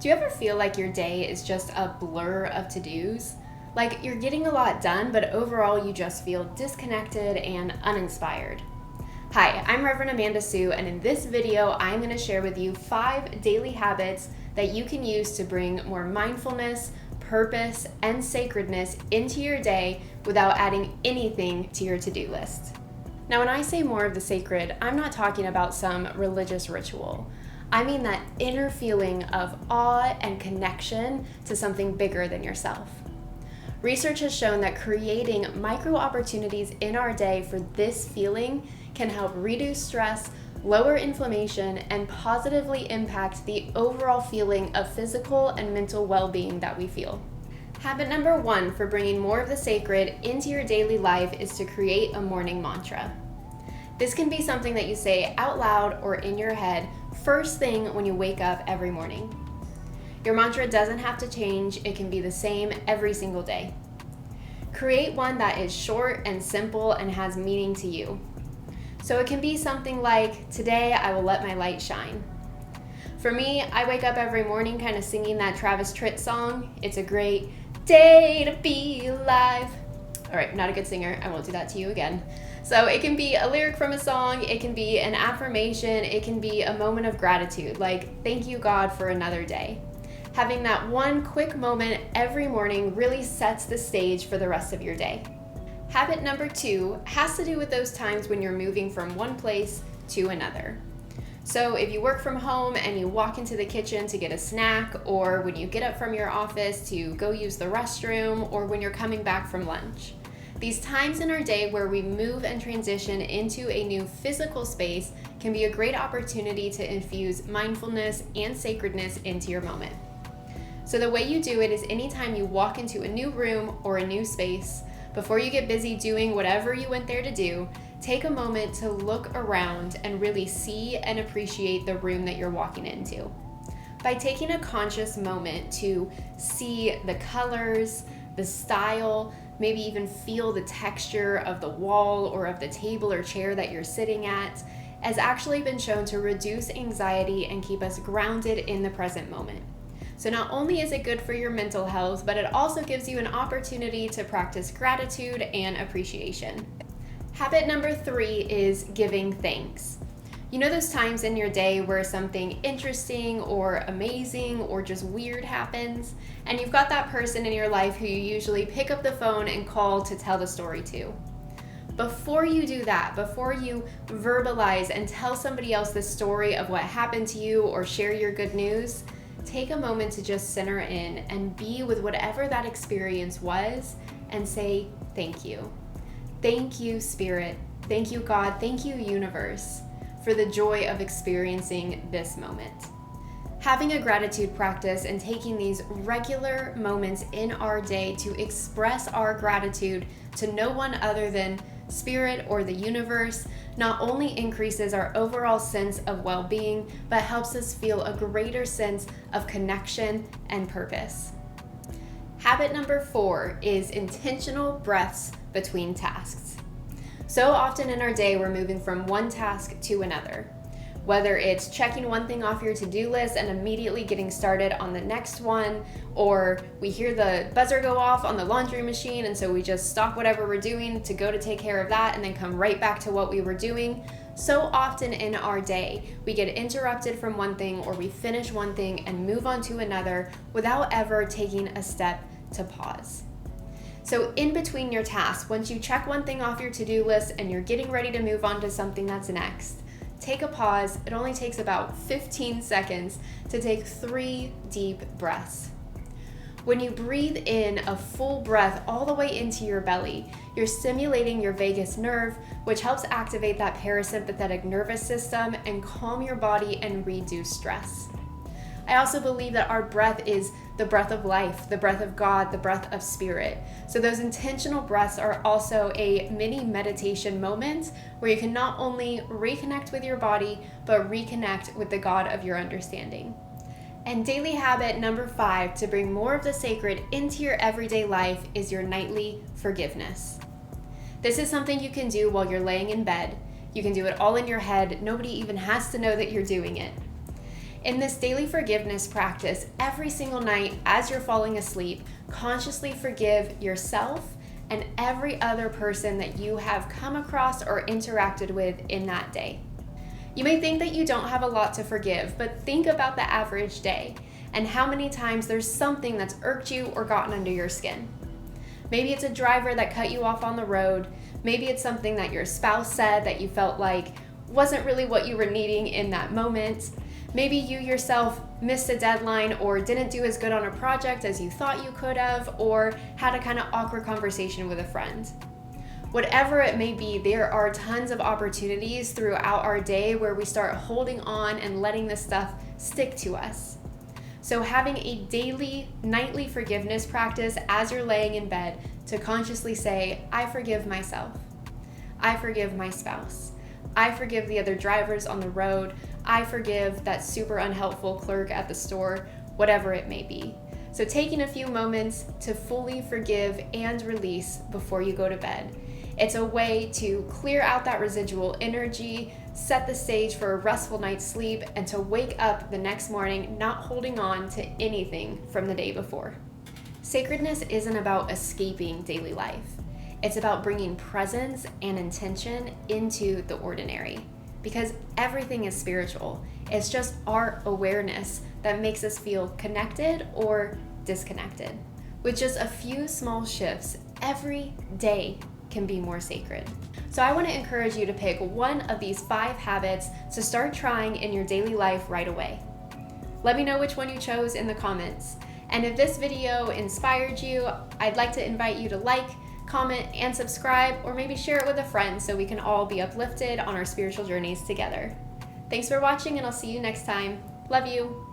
Do you ever feel like your day is just a blur of to-dos? Like you're getting a lot done, but overall you just feel disconnected and uninspired. Hi, I'm Reverend Amanda Sue, and in this video, I'm going to share with you 5 daily habits that you can use to bring more mindfulness, purpose, and sacredness into your day without adding anything to your to-do list. Now, when I say more of the sacred, I'm not talking about some religious ritual. I mean that inner feeling of awe and connection to something bigger than yourself. Research has shown that creating micro opportunities in our day for this feeling can help reduce stress, lower inflammation, and positively impact the overall feeling of physical and mental well-being that we feel. Habit number 1 for bringing more of the sacred into your daily life is to create a morning mantra. This can be something that you say out loud or in your head first thing when you wake up every morning. Your mantra doesn't have to change, it can be the same every single day. Create one that is short and simple and has meaning to you. So it can be something like, today I will let my light shine. For me, I wake up every morning kind of singing that Travis Tritt song. It's a great day to be alive. All right, not a good singer. I won't do that to you again. So it can be a lyric from a song, it can be an affirmation, it can be a moment of gratitude, like thank you God for another day. Having that one quick moment every morning really sets the stage for the rest of your day. Habit number 2 has to do with those times when you're moving from one place to another. So if you work from home and you walk into the kitchen to get a snack, or when you get up from your office to go use the restroom, or when you're coming back from lunch. These times in our day where we move and transition into a new physical space can be a great opportunity to infuse mindfulness and sacredness into your moment. So the way you do it is anytime you walk into a new room or a new space, before you get busy doing whatever you went there to do, take a moment to look around and really see and appreciate the room that you're walking into. By taking a conscious moment to see the colors, the style, maybe even feel the texture of the wall or of the table or chair that you're sitting at, has actually been shown to reduce anxiety and keep us grounded in the present moment. So not only is it good for your mental health, but it also gives you an opportunity to practice gratitude and appreciation. Habit number 3 is giving thanks. You know those times in your day where something interesting or amazing or just weird happens, and you've got that person in your life who you usually pick up the phone and call to tell the story to. Before you do that, before you verbalize and tell somebody else the story of what happened to you or share your good news, take a moment to just center in and be with whatever that experience was and say thank you. Thank you, Spirit. Thank you, God. Thank you, Universe, for the joy of experiencing this moment. Having a gratitude practice and taking these regular moments in our day to express our gratitude to no one other than Spirit or the universe not only increases our overall sense of well-being, but helps us feel a greater sense of connection and purpose. Habit number 4 is intentional breaths between tasks. So often in our day, we're moving from one task to another. Whether it's checking one thing off your to-do list and immediately getting started on the next one, or we hear the buzzer go off on the laundry machine and so we just stop whatever we're doing to go to take care of that and then come right back to what we were doing. So often in our day, we get interrupted from one thing or we finish one thing and move on to another without ever taking a step to pause. So in between your tasks, once you check one thing off your to-do list and you're getting ready to move on to something that's next, take a pause. It only takes about 15 seconds to take 3 deep breaths. When you breathe in a full breath all the way into your belly, you're stimulating your vagus nerve, which helps activate that parasympathetic nervous system and calm your body and reduce stress. I also believe that our breath is the breath of life, the breath of God, the breath of Spirit. So those intentional breaths are also a mini meditation moment where you can not only reconnect with your body, but reconnect with the God of your understanding. And daily habit number 5 to bring more of the sacred into your everyday life is your nightly forgiveness. This is something you can do while you're laying in bed. You can do it all in your head. Nobody even has to know that you're doing it. In this daily forgiveness practice, every single night as you're falling asleep, consciously forgive yourself and every other person that you have come across or interacted with in that day. You may think that you don't have a lot to forgive, but think about the average day and how many times there's something that's irked you or gotten under your skin. Maybe it's a driver that cut you off on the road. Maybe it's something that your spouse said that you felt like wasn't really what you were needing in that moment. Maybe you yourself missed a deadline or didn't do as good on a project as you thought you could have, or had a kind of awkward conversation with a friend. Whatever it may be, there are tons of opportunities throughout our day where we start holding on and letting this stuff stick to us. So having a daily, nightly forgiveness practice as you're laying in bed to consciously say, I forgive myself. I forgive my spouse. I forgive the other drivers on the road. I forgive that super unhelpful clerk at the store, whatever it may be. So taking a few moments to fully forgive and release before you go to bed. It's a way to clear out that residual energy, set the stage for a restful night's sleep, and to wake up the next morning not holding on to anything from the day before. Sacredness isn't about escaping daily life. It's about bringing presence and intention into the ordinary, because everything is spiritual. It's just our awareness that makes us feel connected or disconnected. With just a few small shifts, every day can be more sacred. So I want to encourage you to pick one of these 5 habits to start trying in your daily life right away. Let me know which one you chose in the comments. And if this video inspired you, I'd like to invite you to like, comment, and subscribe, or maybe share it with a friend so we can all be uplifted on our spiritual journeys together. Thanks for watching, and I'll see you next time. Love you.